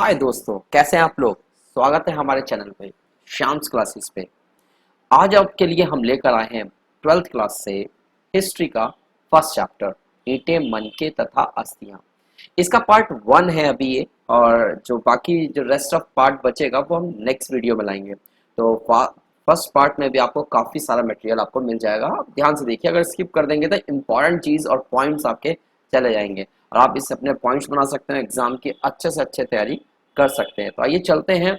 हाय दोस्तों, कैसे हैं आप लोग। स्वागत है हमारे चैनल पे श्याम्स क्लासेस पे। आज आपके लिए हम लेकर आए हैं 12th क्लास से हिस्ट्री का फर्स्ट चैप्टर, ईंटें, मनके तथा अस्थियां। इसका पार्ट 1 है अभी ये, और जो बाकी जो रेस्ट ऑफ पार्ट बचेगा वो हम नेक्स्ट वीडियो में लाएंगे। तो फर्स्ट पार्ट में भी आपको काफ़ी सारा मटेरियल आपको मिल जाएगा। आप ध्यान से देखिए, अगर स्किप कर देंगे तो इंपॉर्टेंट चीज़ और पॉइंट्स आपके चले जाएंगे और आप इससे अपने पॉइंट्स बना सकते हैं, एग्जाम की अच्छे से अच्छे तैयारी कर सकते हैं। तो आइए चलते हैं।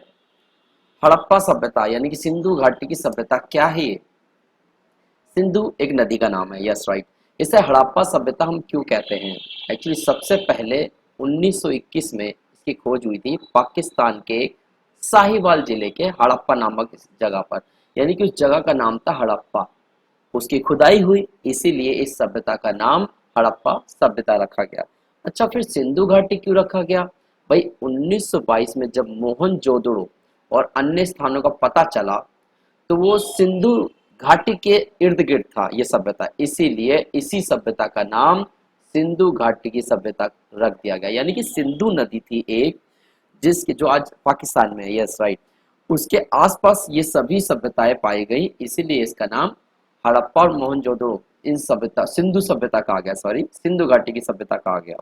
हड़प्पा सभ्यता यानी कि सिंधु घाटी की सभ्यता क्या है ये? सिंधु एक नदी का नाम है, यस राइट। इसे हड़प्पा सभ्यता हम क्यों कहते हैं? एक्चुअली सबसे पहले 1921 में इसकी खोज हुई थी पाकिस्तान के साहिवाल जिले के हड़प्पा नामक जगह पर, यानी कि उस जगह का नाम था हड़प्पा। उसकी खुदाई हुई, इसीलिए इस सभ्यता का नाम हड़प्पा सभ्यता रखा गया। अच्छा, फिर सिंधु घाटी क्यों रखा गया? भाई 1922 में जब मोहनजोदड़ो और अन्य स्थानों का पता चला तो वो सिंधु घाटी के इर्द गिर्द था ये सभ्यता, इसीलिए इसी सभ्यता का नाम सिंधु घाटी की सभ्यता रख दिया गया। यानी कि सिंधु नदी थी एक, जिसके जो आज पाकिस्तान में है, यस राइट, उसके आसपास ये सभी सभ्यताएं पाई गई, इसीलिए इसका नाम हड़प्पा और मोहनजोदड़ो इन सभ्यता सिंधु सभ्यता कहा गया, सॉरी सिंधु घाटी की सभ्यता कहा गया।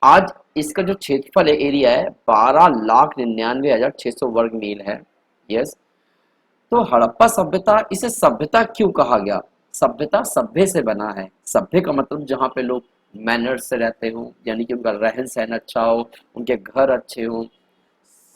आज इसका जो क्षेत्रफल है, एरिया है, 12,99,600 वर्ग मील है। यस। तो हड़प्पा सभ्यता, इसे सभ्यता क्यों कहा गया? सभ्यता सभ्य से बना है। सभ्य का मतलब जहाँ पे लोग मैनर्स से रहते हो, यानी कि उनका रहन सहन अच्छा हो, उनके घर अच्छे हो,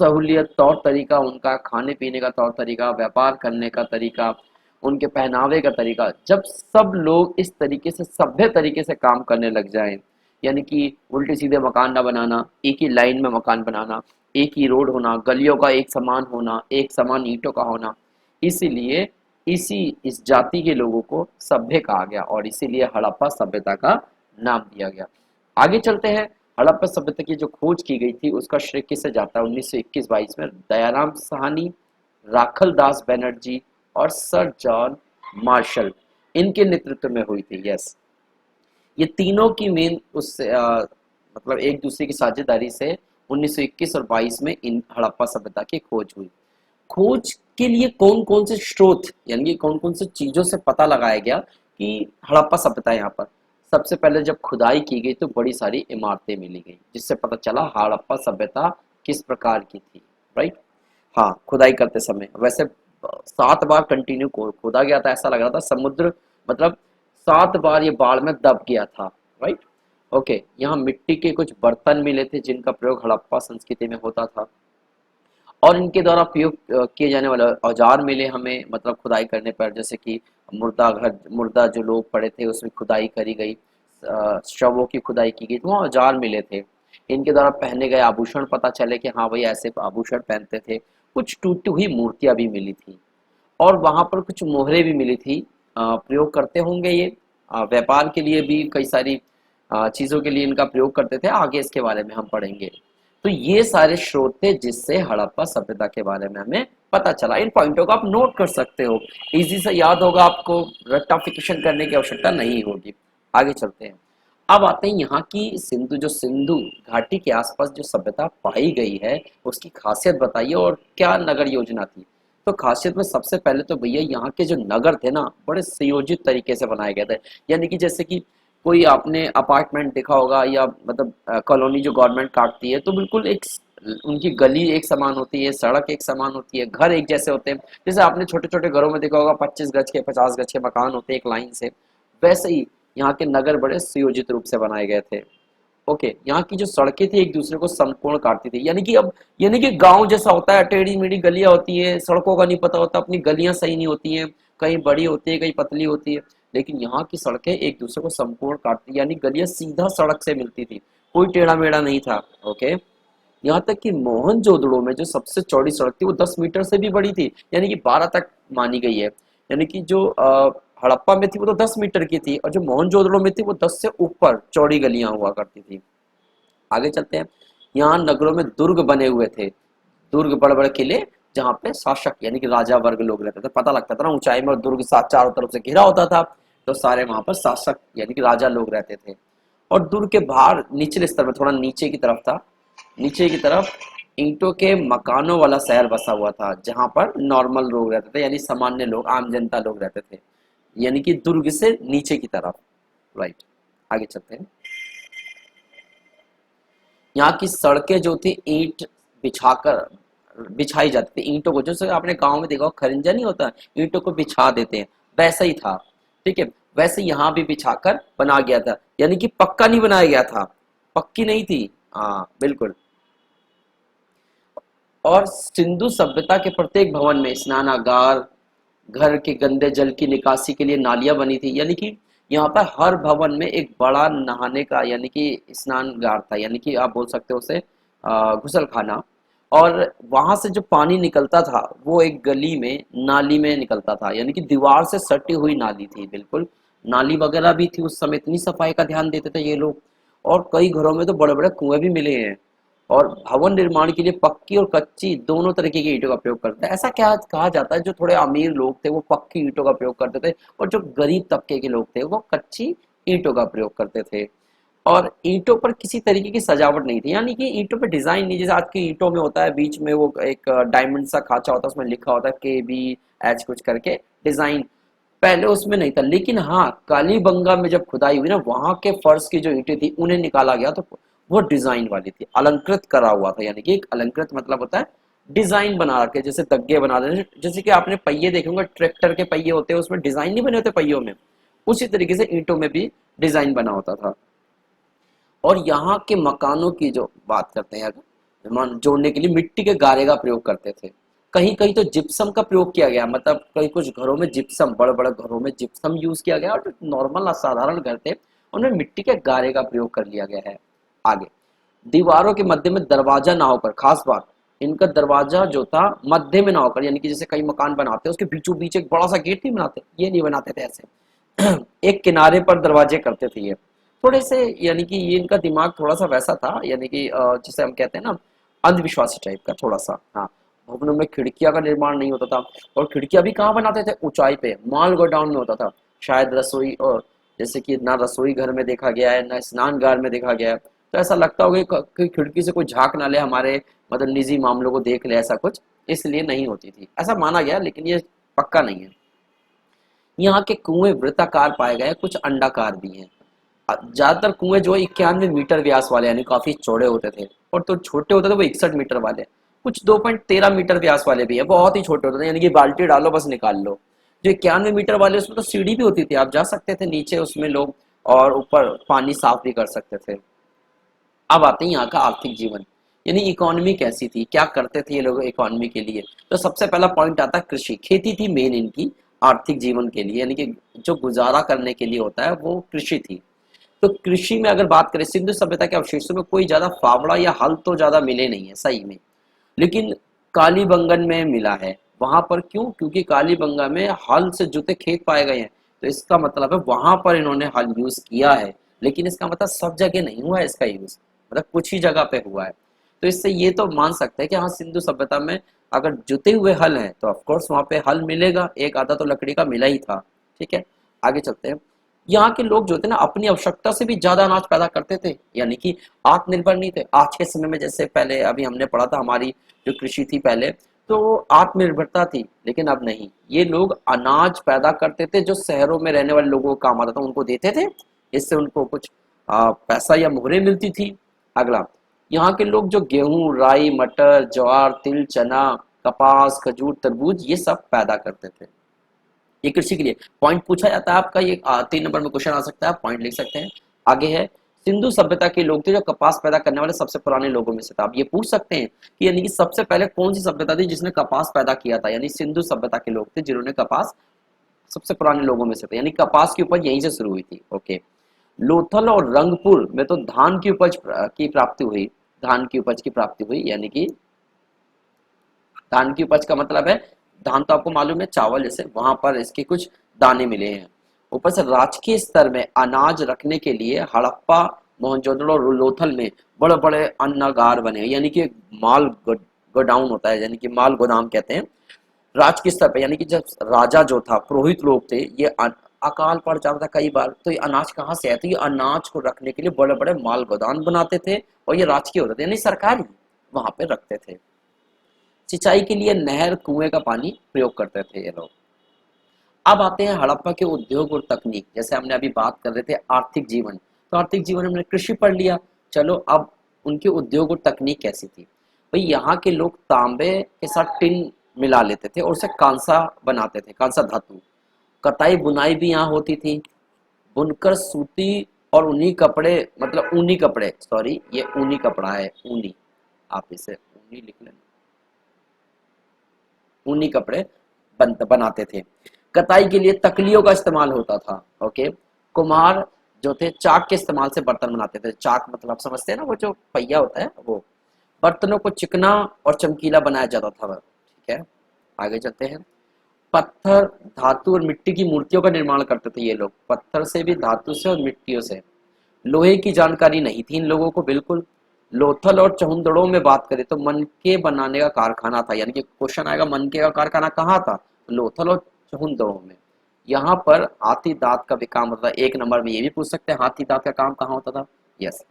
सहूलियत, तौर तरीका, उनका खाने पीने का तौर तरीका, व्यापार करने का तरीका, उनके पहनावे का तरीका, जब सब लोग इस तरीके से सभ्य तरीके से काम करने लग जाएं, यानी कि उल्टे सीधे मकान ना बनाना, एक ही लाइन में मकान बनाना, एक ही रोड होना, गलियों का एक समान होना, एक समान ईंटों का होना, इसीलिए इस जाति के लोगों को सभ्य कहा गया और इसीलिए हड़प्पा सभ्यता का नाम दिया गया। आगे चलते हैं। हड़प्पा सभ्यता की जो खोज की गई थी उसका श्रेय किसे जाता है? 1921-22 में दयाराम साहनी, राखल दास बनर्जी और सर जॉन मार्शल, इनके नेतृत्व में हुई थी। यस, ये तीनों की मेन उससे मतलब एक दूसरे की साझेदारी से 1921 और 22 में इन हड़प्पा सभ्यता की खोज हुई। खोज के लिए कौन कौन से स्रोत, यानी कि कौन कौन से चीजों से पता लगाया गया कि हड़प्पा सभ्यता है यहाँ पर? सबसे पहले जब खुदाई की गई तो बड़ी सारी इमारतें मिली गई, जिससे पता चला हड़प्पा सभ्यता किस प्रकार की थी, राइट। हाँ, खुदाई करते समय वैसे 7 बार कंटिन्यू खोदा गया था, ऐसा लग रहा था समुद्र, मतलब 7 बार ये बाढ़ में दब गया था, राइट। ओके, यहाँ मिट्टी के कुछ बर्तन मिले थे जिनका प्रयोग हड़प्पा संस्कृति में होता था, और इनके द्वारा प्रयोग किए जाने वाले औजार मिले हमें, मतलब खुदाई करने पर, जैसे कि मुर्दा जो लोग पड़े थे उसमें खुदाई करी गई, शवों की खुदाई की गई, तो वहाँ औजार मिले थे। इनके द्वारा पहने गए आभूषण पता चले कि हाँ भाई ऐसे आभूषण पहनते थे। कुछ टूटी हुई मूर्तियां भी मिली थी और वहां पर कुछ मोहरें भी मिली थी। प्रयोग करते होंगे ये, व्यापार के लिए भी कई सारी चीजों के लिए इनका प्रयोग करते थे, आगे इसके बारे में हम पढ़ेंगे। तो ये सारे स्रोत थे जिससे हड़प्पा सभ्यता के बारे में हमें पता चला। इन पॉइंटों को आप नोट कर सकते हो, इजी से याद होगा, आपको रट्टाफिकेशन करने की आवश्यकता नहीं होगी। आगे चलते हैं। अब आते हैं यहाँ की सिंधु घाटी के आसपास जो सभ्यता पाई गई है उसकी खासियत बताइए और क्या नगर योजना थी। तो खासियत में सबसे पहले तो भैया यहाँ के जो नगर थे ना, बड़े संयोजित तरीके से बनाए गए थे। यानी कि जैसे कि कोई आपने अपार्टमेंट देखा होगा या मतलब कॉलोनी जो गवर्नमेंट काटती है, तो बिल्कुल एक उनकी गली एक समान होती है, सड़क एक समान होती है, घर एक जैसे होते हैं। जैसे आपने छोटे छोटे घरों में देखा होगा 25 गज के 50 गज के मकान होते हैं एक लाइन से, वैसे ही यहाँ के नगर बड़े सुयोजित रूप से बनाए गए थे। ओके, यहाँ की जो सड़कें थी एक दूसरे को समकोण काटती थी, यानी कि गांव जैसा होता है, टेढ़ी मेढ़ी गलियां होती है, सड़कों का नहीं पता होता, अपनी गलियां सही नहीं होती हैं, कहीं बड़ी होती है कहीं पतली होती है, लेकिन यहाँ की सड़कें एक दूसरे को समकोण काटती, यानी गलियां सीधा सड़क से मिलती थी, कोई टेढ़ा मेढ़ा नहीं था। ओके, यहाँ तक कि मोहनजोदड़ो में जो सबसे चौड़ी सड़क थी वो 10 मीटर से भी बड़ी थी, यानी कि 12 तक मानी गई है। यानी कि जो हड़प्पा में थी वो तो 10 मीटर की थी, और जो मोहनजोदड़ो में थी वो 10 से ऊपर चौड़ी गलियां हुआ करती थी। आगे चलते हैं। यहाँ नगरों में दुर्ग बने हुए थे, दुर्ग बड़े बड़े किले, जहाँ पे शासक यानी कि राजा वर्ग लोग रहते थे। पता लगता था ना ऊंचाई में, और दुर्ग साथ चारों तरफ से घिरा होता था, तो सारे वहां पर शासक यानी कि राजा लोग रहते थे। और दुर्ग के बाहर निचले स्तर में, थोड़ा नीचे की तरफ था, नीचे की तरफ ईंटों के मकानों वाला शहर बसा हुआ था जहां पर नॉर्मल लोग रहते थे, यानी सामान्य लोग, आम जनता लोग रहते थे, यानी कि दुर्ग से नीचे की तरफ। राइट, आगे चलते हैं। यहाँ की सड़कें जो थी ईंट बिछाकर बिछाई जाती थी, ईंटों को, जैसे आपने गांव में देखा हो, खरिंजा नहीं होता, ईंटों को बिछा देते हैं, वैसा ही था। ठीक है, वैसे यहाँ भी बिछाकर बना गया था, यानी कि पक्का नहीं बनाया गया था, पक्की नहीं थी। हाँ बिल्कुल। और सिंधु सभ्यता के प्रत्येक भवन में स्नानागार, घर के गंदे जल की निकासी के लिए नालियां बनी थी, यानी कि यहाँ पर हर भवन में एक बड़ा नहाने का, यानी कि स्नानगार था, यानी कि आप बोल सकते हो उसे गुसल खाना। और वहां से जो पानी निकलता था वो एक गली में नाली में निकलता था, यानी कि दीवार से सटी हुई नाली थी, बिल्कुल नाली वगैरह भी थी उस समय, इतनी सफाई का ध्यान देते थे ये लोग। और कई घरों में तो बड़े बड़े कुएं भी मिले हैं। और भवन निर्माण के लिए पक्की और कच्ची दोनों तरीके की ईंटों का प्रयोग करते थे। ऐसा क्या कहा जाता है, जो थोड़े अमीर लोग थे वो पक्की ईंटों का प्रयोग करते थे, और जो गरीब तबके के लोग थे वो कच्ची ईंटों का प्रयोग करते थे। और ईंटों पर किसी तरीके की सजावट नहीं थी, यानी कि ईंटों पर डिजाइन नहीं, जैसे आज की ईंटों में होता है बीच में वो एक डायमंड सा खांचा होता है, उसमें लिखा होता है KB H कुछ करके डिजाइन, पहले उसमें नहीं था। लेकिन हाँ, कालीबंगा में जब खुदाई हुई ना, वहां के फर्श की जो ईंटें थी उन्हें निकाला गया तो वो डिजाइन वाली थी, अलंकृत करा हुआ था, यानी कि एक अलंकृत मतलब होता है डिजाइन बना के, जैसे दग्गे बना देने, जैसे कि आपने पहिए देखे होंगे, ट्रैक्टर के पहिए होते हैं उसमें डिजाइन नहीं बने होते पहियों में, उसी तरीके से ईंटों में भी डिजाइन बना होता था। और यहाँ के मकानों की जो बात करते हैं, अगर मान जोड़ने के लिए मिट्टी के गारे का प्रयोग करते थे, कहीं कहीं तो जिप्सम का प्रयोग किया गया, मतलब कई कुछ घरों में जिप्सम, बड़े बड़े घरों में जिप्सम यूज किया गया, और जो नॉर्मल साधारण घर थे उनमें मिट्टी के गारे का प्रयोग कर लिया गया है। आगे, दीवारों के मध्य में दरवाजा ना होकर, खास बात, इनका दरवाजा जो था मध्य में ना होकर, यानी कि जैसे कई मकान बनाते हैं उसके बीचों बीच एक बड़ा सा गेट नहीं बनाते, ये नहीं बनाते थे ऐसे एक किनारे पर दरवाजे करते थे ये, थोड़े से, यानी कि ये इनका दिमाग थोड़ा सा वैसा था, यानी कि जिसे हम कहते हैं ना अंधविश्वासी टाइप का थोड़ा सा। हाँ, भवनों में खिड़कियां का निर्माण नहीं होता था, और खिड़कियां भी कहाँ बनाते थे, ऊंचाई पे, माल गोडाउन में होता था। शायद रसोई, और जैसे कि ना रसोई घर में देखा गया है ना स्नानगार में देखा गया है, तो ऐसा लगता होगा कि खिड़की से कोई झांक ना ले हमारे, मतलब निजी मामलों को देख ले, ऐसा कुछ इसलिए नहीं होती थी, ऐसा माना गया, लेकिन ये पक्का नहीं है। यहाँ के कुएं वृत्ताकार पाए गए, कुछ अंडाकार भी हैं। ज्यादातर कुएं जो 91 मीटर व्यास वाले, यानी काफी चौड़े होते थे, और तो छोटे होते थे वो 61 मीटर वाले, कुछ 2.13 मीटर व्यास वाले भी है, बहुत ही छोटे होते थे, यानी कि बाल्टी डालो बस निकाल लो। जो 91 मीटर वाले उसमें तो सीढ़ी भी होती थी, आप जा सकते थे नीचे उसमें लोग, और ऊपर पानी साफ भी कर सकते थे। अब आते हैं यहाँ का आर्थिक जीवन, यानी इकोनॉमी कैसी थी, क्या करते थे ये लोग इकोनॉमी के लिए। तो सबसे पहला पॉइंट आता है कृषि, खेती थी मेन इनकी आर्थिक जीवन के लिए, यानी कि जो गुजारा करने के लिए होता है वो कृषि थी। तो कृषि में अगर बात करें, सिंधु सभ्यता के अवशेषों में कोई ज्यादा फावड़ा या हल तो ज्यादा मिले नहीं है सही में, लेकिन कालीबंगन में मिला है। वहां पर क्यों, क्योंकि कालीबंगा में हल से जुते खेत पाए गए हैं, तो इसका मतलब है वहां पर इन्होंने हल यूज किया है, लेकिन इसका मतलब सब जगह नहीं हुआ है इसका यूज, मतलब कुछ ही जगह पे हुआ है। तो इससे ये तो मान सकते हैं कि हाँ, सिंधु सभ्यता में अगर जुते हुए हल हैं तो ऑफकोर्स वहां पे हल मिलेगा, एक आधा तो लकड़ी का मिला ही था। ठीक है, आगे चलते हैं। यहाँ के लोग जो थे ना अपनी आवश्यकता से भी ज्यादा अनाज पैदा करते थे, यानी कि आत्मनिर्भर नहीं थे। आज के समय में जैसे पहले अभी हमने पढ़ा था, हमारी जो कृषि थी पहले, तो आत्मनिर्भरता थी, लेकिन अब नहीं, ये लोग अनाज पैदा करते थे जो शहरों में रहने वाले लोगों को काम आता था, उनको देते थे, इससे उनको कुछ पैसा या मोहरें मिलती थी। अगला, यहाँ के लोग जो गेहूं, राई, मटर, ज्वार, तिल, चना, कपास, खजूर, तरबूज ये सब पैदा करते थे। ये कृषि के लिए पॉइंट पूछा जाता है आपका, ये 3 नंबर में क्वेश्चन आ सकता है, आप पॉइंट लिख सकते हैं। आगे है, सिंधु सभ्यता के लोग थे जो कपास पैदा करने वाले सबसे पुराने लोगों में से था। आप ये पूछ सकते हैं कि यानी कि सबसे पहले कौन सी सभ्यता थी जिसने कपास पैदा किया था, यानी सिंधु सभ्यता के लोग थे जिन्होंने कपास, सबसे पुराने लोगों में से थे, यानी कपास की उपज यहीं से शुरू हुई थी। ओके, लोथल और रंगपुर में तो धान की उपज की प्राप्ति हुई, धान की उपज की प्राप्ति हुई, यानी कि धान की उपज का मतलब है, धान तो आपको मालूम है चावल, जैसे वहां पर इसके कुछ दाने मिले हैं। ऊपर से राजकीय स्तर में अनाज रखने के लिए हड़प्पा, मोहनजोदड़ो और लोथल में बड़े बड़े अन्नागार बने, यानी कि माल गोडाउन होता है, यानी कि माल गोदाम कहते हैं राजकीय स्तर पे, यानी कि जब राजा जो था, पुरोहित लोग थे, ये अकाल पड़ जाता था कई बार, तो ये अनाज कहाँ से आया, तो ये अनाज को रखने के लिए बड़े बड़े माल गोदाम बनाते थे, और ये राजकीय होते थे यानी सरकारी, वहां पे रखते थे। सिंचाई के लिए नहर कुएं का पानी प्रयोग करते थे ये लोग। अब आते हैं हड़प्पा के उद्योग और तकनीक। जैसे हमने अभी बात कर रहे थे आर्थिक जीवन, तो आर्थिक जीवन हमने कृषि पढ़ लिया। चलो अब उनके उद्योग और तकनीक कैसी थी। भाई यहाँ के लोग तांबे के साथ टिन मिला लेते थे और उसे कांसा बनाते थे, कांसा धातु। कताई बुनाई भी यहाँ होती थी। बुनकर सूती और ऊनी कपड़े, मतलब ऊनी कपड़े, सॉरी ये ऊनी कपड़ा है, ऊनी, आप इसे ऊनी लिख लेना, ऊनी कपड़े बनाते थे। कताई के लिए तकलियों का इस्तेमाल होता था। ओके। कुम्हार जो थे चाक के इस्तेमाल से बर्तन बनाते थे। चाक मतलब आप समझते हैं ना, वो जो पहिया होता है वो। बर्तनों को चिकना और चमकीला बनाया जाता था। ठीक है, आगे चलते हैं। पत्थर, धातु और मिट्टी की मूर्तियों का निर्माण करते थे ये लोग। पत्थर से भी, धातु से और मिट्टियों से। लोहे की जानकारी नहीं थी इन लोगों को बिल्कुल। लोथल और चहुंदड़ों में बात करें तो मनके बनाने का कारखाना था। यानी कि क्वेश्चन आएगा मनके का कारखाना कहाँ था, लोथल और चहुंदड़ों में। यहाँ पर हाथी दांत का भी काम होता था। एक नंबर में ये भी पूछ सकते हैं हाथी दांत का काम कहाँ होता था। यस।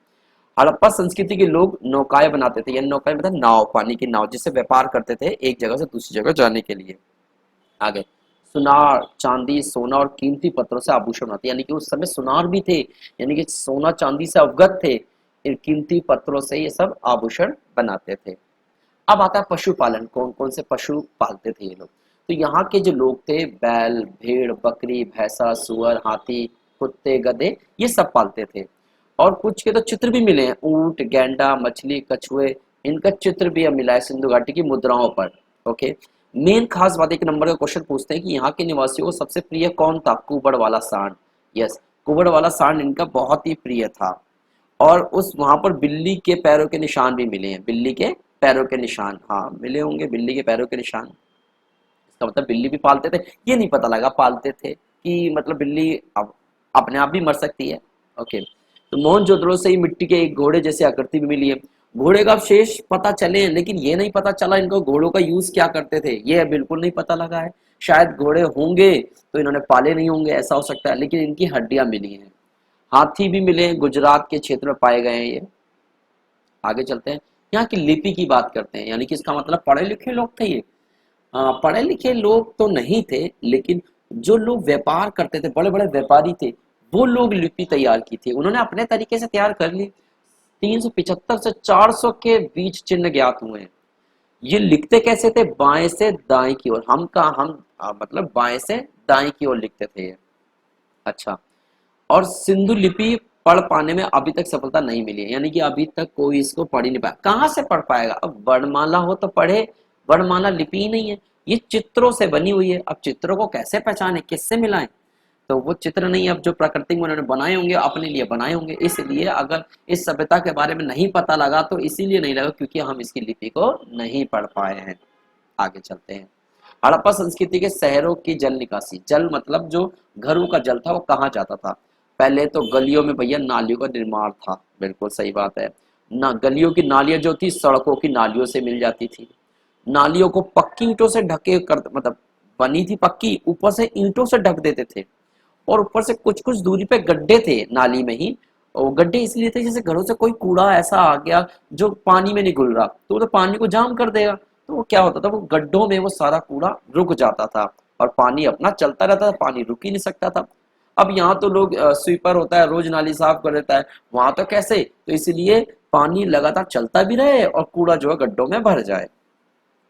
हड़प्पा संस्कृति के लोग नौकाएं बनाते थे। यानी नौकाएं मतलब नाव, पानी की नाव, जिससे व्यापार करते थे एक जगह से दूसरी जगह जाने के लिए। आगे, सुनार, चांदी, सोना और कीमती पत्थरों से आभूषण बनाते। यानी कि उस समय सुनार भी थे, यानी कि सोना चांदी से अवगत थे, इन कीमती पत्थरों से ये सब आभूषण बनाते थे। अब आता है पशुपालन। कौन कौन से पशु पालते थे ये लोग। तो यहाँ के जो लोग थे, बैल, भेड़, बकरी, भैंसा, सुअर, हाथी, कुत्ते, गधे, ये सब पालते थे। और कुछ के तो चित्र भी मिले हैं, ऊंट, गैंडा, मछली, कछुए, इनका चित्र भी अब मिला है सिंधु घाटी की मुद्राओं पर। ओके। मेन खास बात, एक नंबर का क्वेश्चन पूछते हैं कि यहाँ के निवासियों को सबसे प्रिय कौन था। कुबड़ वाला सांड। यस, कुबड़ वाला सांड इनका बहुत ही प्रिय था। और उस वहां पर बिल्ली के पैरों के निशान भी मिले हैं। बिल्ली के पैरों के निशान, हाँ मिले होंगे बिल्ली के पैरों के निशान। इसका मतलब बिल्ली भी पालते थे। ये नहीं पता लगा पालते थे कि मतलब बिल्ली अब अपने आप भी मर सकती है। ओके। तो मोहनजोदड़ो से ही मिट्टी के एक घोड़े जैसी आकृति भी मिली है। घोड़े का अवशेष पता चले हैं, लेकिन ये नहीं पता चला इनको घोड़ों का यूज क्या करते थे, ये बिल्कुल नहीं पता लगा है। शायद घोड़े होंगे तो इन्होंने पाले नहीं होंगे, ऐसा हो सकता है, लेकिन इनकी हड्डियां मिली हैं। हाथी भी मिले हैं, गुजरात के क्षेत्र में पाए गए हैं ये। आगे चलते हैं, यहाँ की लिपि की बात करते हैं। यानी कि इसका मतलब पढ़े लिखे लोग थे ये। पढ़े लिखे लोग तो नहीं थे, लेकिन जो लोग व्यापार करते थे, बड़े बड़े व्यापारी थे, वो लोग लिपि तैयार की थी। उन्होंने अपने तरीके से तैयार कर ली। 375 से 400 के बीच चिन्ह ज्ञात हुए हैं। ये लिखते कैसे थे, बाएं से दाएं की ओर। मतलब बाएं से दाएं की ओर लिखते थे ये। अच्छा। और सिंधु लिपि पढ़ पाने में अभी तक सफलता नहीं मिली है। यानी कि अभी तक कोई इसको पढ़ ही नहीं पाया। कहाँ से पढ़ पाएगा, अब वर्णमाला हो तो पढ़े, वर्णमाला लिपि ही नहीं है, ये चित्रों से बनी हुई है। अब चित्रों को कैसे पहचाने, किससे मिलाएं। तो वो चित्र नहीं, अब जो प्रकृति में उन्होंने बनाए होंगे अपने लिए बनाए होंगे। इसलिए अगर इस सभ्यता के बारे में नहीं पता लगा तो इसीलिए नहीं लगा क्योंकि हम इसकी लिपि को नहीं पढ़ पाए हैं। आगे चलते हैं। हड़प्पा संस्कृति के शहरों की जल निकासी। जल मतलब जो घरों का जल था वो कहाँ जाता था। पहले तो गलियों में भैया नालियों का निर्माण था। बिल्कुल सही बात है ना। गलियों की नालियां जो थी सड़कों की नालियों से मिल जाती थी। नालियों को पक्की ईंटों से ढके कर, मतलब बनी थी पक्की, ऊपर से ईंटों से ढक देते थे। और ऊपर से कुछ कुछ दूरी पे गड्ढे थे नाली में ही। और गड्ढे इसलिए थे जैसे घरों से कोई कूड़ा ऐसा आ गया जो पानी में नहीं घुल रहा, तो वो तो पानी को जाम कर देगा। तो वो क्या होता था, वो गड्ढों में वो सारा कूड़ा रुक जाता था और पानी अपना चलता रहता था, पानी रुक ही नहीं सकता था। अब यहाँ तो लोग स्वीपर होता है, रोज नाली साफ कर देता है। वहां तो कैसे, तो इसलिए पानी लगातार चलता भी रहे और कूड़ा जो है गड्ढों में भर जाए।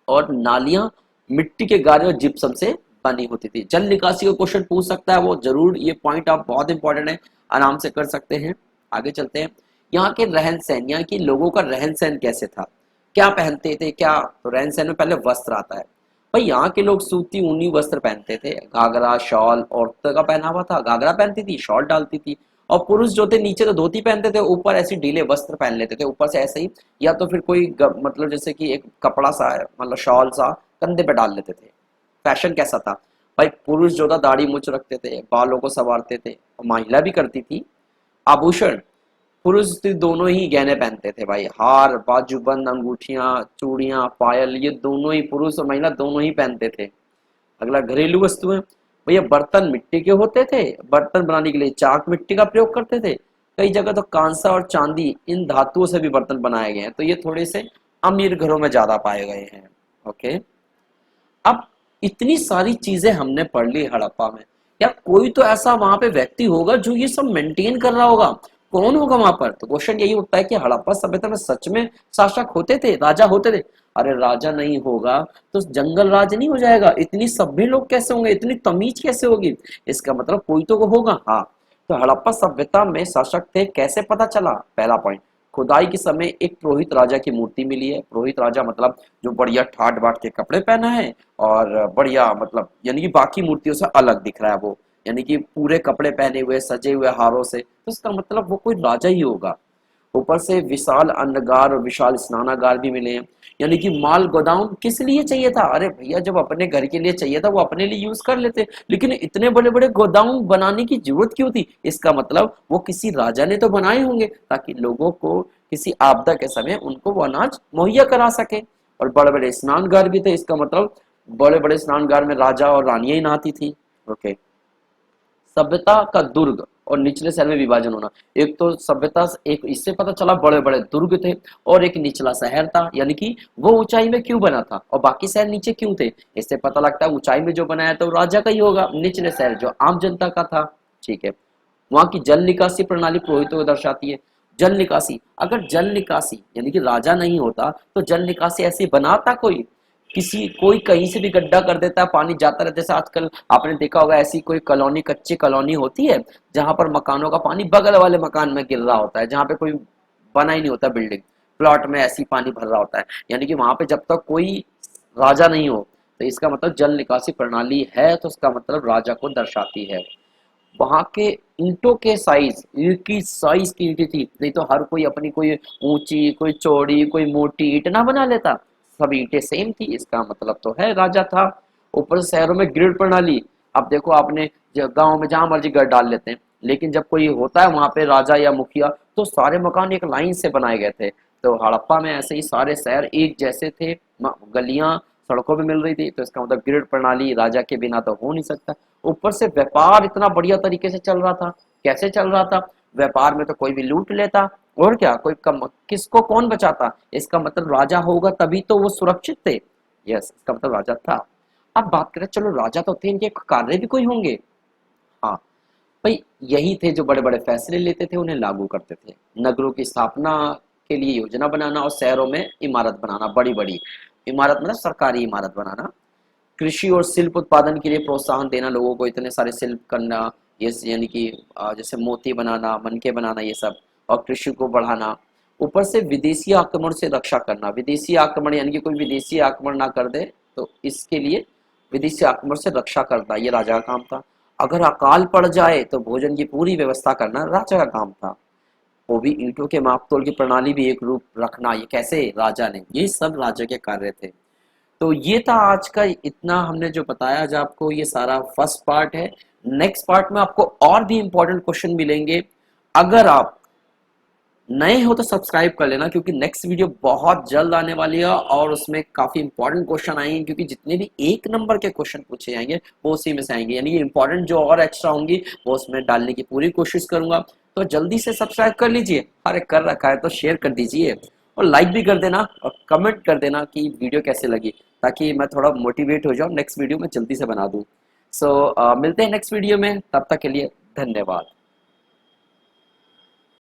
और नालियां मिट्टी के गारे और जिप्सम से बनी होती थी। जल निकासी का क्वेश्चन पूछ सकता है वो जरूर, ये पॉइंट आप बहुत इंपॉर्टेंट है, आराम से कर सकते हैं। आगे चलते हैं। यहाँ के रहन सहन, यहाँ के लोगों का रहन सहन कैसे था, क्या पहनते थे, क्या, तो रहन सहन में पहले वस्त्र आता है। भाई यहाँ के लोग सूती ऊनी वस्त्र पहनते थे। घाघरा शॉल औरतों का पहनावा था, घाघरा पहनती थी, शॉल डालती थी। और पुरुष जो थे नीचे तो धोती पहनते थे, ऊपर ऐसे ढीले वस्त्र पहन लेते थे ऊपर से ऐसे ही, या तो फिर कोई मतलब जैसे कि एक कपड़ा सा है, मतलब शॉल सा कंधे पे डाल लेते थे। फैशन कैसा था भाई, पुरुष जो था दाढ़ी मूछ रखते थे, बालों को संवारते थे, और महिला भी करती थी। आभूषण, पुरुष स्त्री दोनों ही गहने पहनते थे भाई, हार, बाजूबंद, अंगूठियां, चूड़ियां, पायल, ये दोनों ही पुरुष और महिला दोनों ही पहनते थे। अगला घरेलू वस्तुएं, भैया बर्तन मिट्टी के होते थे। बर्तन बनाने के लिए चाक मिट्टी का प्रयोग करते थे। कई जगह तो कांसा और चांदी इन धातुओं से भी बर्तन बनाए गए हैं, तो ये थोड़े से अमीर घरों में ज्यादा पाए गए हैं। ओके, अब इतनी सारी चीजें हमने पढ़ ली हड़प्पा में, या कोई तो ऐसा वहां पे व्यक्ति होगा जो ये सब मेंटेन कर रहा होगा। कौन होगा वहां पर? तो क्वेश्चन यही उठता है कि हड़प्पा सभ्यता में सच में शासक होते थे, राजा होते थे? अरे राजा नहीं होगा तो जंगल राज नहीं हो जाएगा? इतनी सभ्य लोग कैसे होंगे, इतनी तमीज कैसे होगी? इसका मतलब कोई तो होगा। हाँ, तो हड़प्पा सभ्यता में शासक थे, कैसे पता चला? पहला पॉइंट, खुदाई के समय एक पुरोहित राजा की मूर्ति मिली है। पुरोहित राजा मतलब जो बढ़िया ठाट बाट के कपड़े पहना है और बढ़िया, मतलब यानी कि बाकी मूर्तियों से अलग दिख रहा है वो, यानी कि पूरे कपड़े पहने हुए, सजे हुए हारों से, तो इसका मतलब वो कोई राजा ही होगा। ऊपर से विशाल अन्नगार और विशाल स्नानागार भी मिले हैं, यानी कि माल गोदाम किस लिए चाहिए था? अरे भैया, जब अपने घर के लिए चाहिए था वो अपने लिए यूज कर लेते, लेकिन इतने बड़े बड़े गोदाम बनाने की जरूरत क्यों थी? इसका मतलब वो किसी राजा ने तो बनाए होंगे ताकि लोगों को किसी आपदा के समय उनको वो अनाज मुहैया करा सके। और बड़े बड़े स्नानगार भी थे, इसका मतलब बड़े बड़े स्नानगार में राजा और रानियां ही नहाती थी। ओके, सभ्यता का दुर्ग और निचले शहर में विभाजन होना। एक तो सभ्यता, एक इससे पता चला बड़े बड़े दुर्ग थे और एक निचला शहर था, यानी कि वो ऊंचाई में क्यों बना था और बाकी शहर नीचे क्यों थे? इससे पता लगता है ऊंचाई में जो बनाया था वो राजा का ही होगा, निचले शहर जो आम जनता का था। ठीक है, वहां की जल निकासी प्रणाली पुरोहितों को दर्शाती है। जल निकासी, अगर जल निकासी यानी कि राजा नहीं होता तो जल निकासी ऐसे बनाता कोई? किसी कोई कहीं से भी गड्ढा कर देता है, पानी जाता रहता है। जैसे आजकल आपने देखा होगा ऐसी कोई कॉलोनी, कच्ची कॉलोनी होती है जहां पर मकानों का पानी बगल वाले मकान में गिर रहा होता है, जहां पे कोई बना ही नहीं होता बिल्डिंग, प्लॉट में ऐसी पानी भर रहा होता है, यानी कि वहां पे जब तक कोई राजा नहीं हो, तो इसका मतलब जल निकासी प्रणाली है, तो इसका मतलब राजा को दर्शाती है। वहां के ईंटों के साइज, ईंट की साइज की ईंटें थी, नहीं तो हर कोई अपनी कोई ऊंची, कोई चौड़ी, कोई मोटी ईंट ना बना लेता, सब ईंटें सेम थी, इसका मतलब तो है राजा था। ऊपर शहरों में ग्रिड प्रणाली, अब देखो आपने गांव में जहां मर्जी घर डाल लेते हैं, लेकिन जब कोई होता है वहां पे राजा या मुखिया, तो सारे मकान एक लाइन से बनाए गए थे। तो हड़प्पा में ऐसे ही सारे शहर एक जैसे थे, गलियां सड़कों पे मिल रही थी, तो इसका मतलब ग्रिड प्रणाली राजा के बिना तो हो नहीं सकता। ऊपर से व्यापार इतना बढ़िया तरीके से चल रहा था। कैसे चल रहा था? व्यापार में तो कोई भी लूट लेता, और क्या, कोई कम, किसको कौन बचाता? इसका मतलब राजा होगा तभी तो वो सुरक्षित थे। यस, इसका मतलब राजा था। अब बात करें, चलो राजा तो थे, इनके कार्य भी कोई होंगे। हाँ भाई, यही थे जो बड़े बड़े फैसले लेते थे, उन्हें लागू करते थे। नगरों की स्थापना के लिए योजना बनाना और शहरों में इमारत बनाना, बड़ी बड़ी इमारत मतलब सरकारी इमारत बनाना। कृषि और शिल्प उत्पादन के लिए प्रोत्साहन देना, लोगों को इतने सारे शिल्प करना, ये यानी कि जैसे मोती बनाना, मनके बनाना, ये सब, और कृषि को बढ़ाना। ऊपर से विदेशी आक्रमण से रक्षा करना, विदेशी आक्रमण यानी कि कोई विदेशी आक्रमण ना कर दे, तो इसके लिए विदेशी आक्रमण से रक्षा करना ये राजा का काम था। अगर अकाल पड़ जाए तो भोजन की पूरी व्यवस्था करना राजा का काम था। वो भी ईंटों के माप तोल की प्रणाली भी एक रूप रखना, ये कैसे? राजा ने, ये सब राजा के कार्य थे। तो ये था आज का, इतना हमने जो बताया आज आपको, ये सारा फर्स्ट पार्ट है। नेक्स्ट पार्ट में आपको और भी इंपॉर्टेंट क्वेश्चन मिलेंगे। अगर आप नए हो तो सब्सक्राइब कर लेना, क्योंकि नेक्स्ट वीडियो बहुत जल्द आने वाली है और उसमें काफी इंपॉर्टेंट क्वेश्चन आएंगे, क्योंकि जितने भी एक नंबर के क्वेश्चन पूछे जाएंगे वो उसी में से आएंगे, यानी कि इंपॉर्टेंट जो और एक्स्ट्रा होंगी वो उसमें डालने की पूरी कोशिश करूंगा। तो जल्दी से सब्सक्राइब कर लीजिए, अरे कर रखा है तो शेयर कर दीजिए, और लाइक भी कर देना और कमेंट कर देना कि वीडियो कैसे लगी, ताकि मैं थोड़ा मोटिवेट हो जाऊँ, नेक्स्ट वीडियो में जल्दी से बना दूँ। सो मिलते हैं नेक्स्ट वीडियो में, तब तक के लिए धन्यवाद।